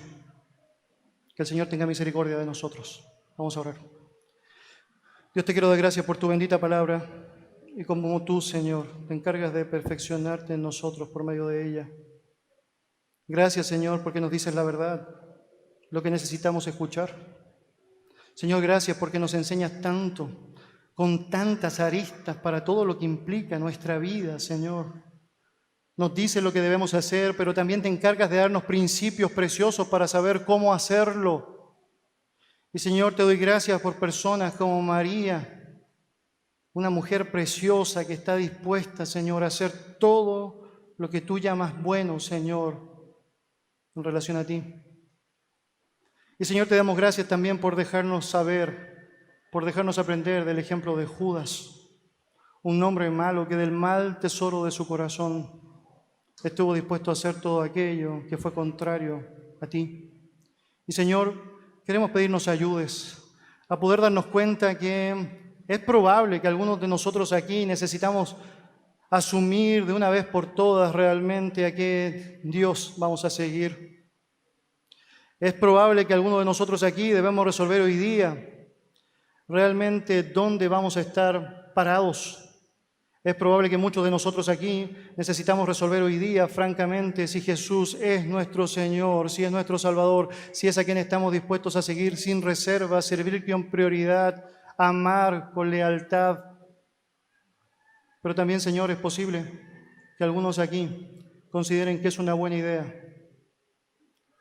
Que el Señor tenga misericordia de nosotros. Vamos a orar. Dios, te quiero dar gracias por tu bendita palabra y como tú, Señor, te encargas de perfeccionarte en nosotros por medio de ella. Gracias, Señor, porque nos dices la verdad, lo que necesitamos escuchar. Señor, gracias porque nos enseñas tanto, con tantas aristas para todo lo que implica nuestra vida, Señor. Nos dices lo que debemos hacer, pero también te encargas de darnos principios preciosos para saber cómo hacerlo. Y, Señor, te doy gracias por personas como María, una mujer preciosa que está dispuesta, Señor, a hacer todo lo que tú llamas bueno, Señor, en relación a ti. Y, Señor, te damos gracias también por dejarnos saber, por dejarnos aprender del ejemplo de Judas, un hombre malo que del mal tesoro de su corazón estuvo dispuesto a hacer todo aquello que fue contrario a ti. Y, Señor, queremos pedirnos ayudes a poder darnos cuenta que es probable que algunos de nosotros aquí necesitamos asumir de una vez por todas realmente a qué Dios vamos a seguir. Es probable que algunos de nosotros aquí debemos resolver hoy día realmente dónde vamos a estar parados. Es probable que muchos de nosotros aquí necesitamos resolver hoy día, francamente, si Jesús es nuestro Señor, si es nuestro Salvador, si es a quien estamos dispuestos a seguir sin reserva, servir con prioridad, amar con lealtad. Pero también, Señor, es posible que algunos aquí consideren que es una buena idea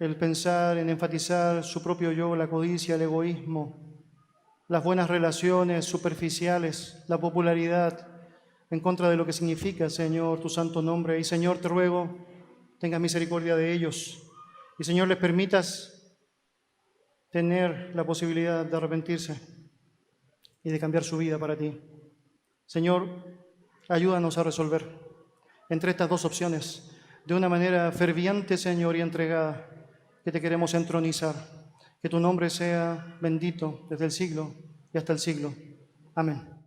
el pensar en enfatizar su propio yo, la codicia, el egoísmo, las buenas relaciones superficiales, la popularidad, en contra de lo que significa, Señor, tu santo nombre. Y, Señor, te ruego, tengas misericordia de ellos. Y, Señor, les permitas tener la posibilidad de arrepentirse y de cambiar su vida para ti. Señor, ayúdanos a resolver entre estas dos opciones de una manera ferviente, Señor, y entregada, que te queremos entronizar. Que tu nombre sea bendito desde el siglo y hasta el siglo. Amén.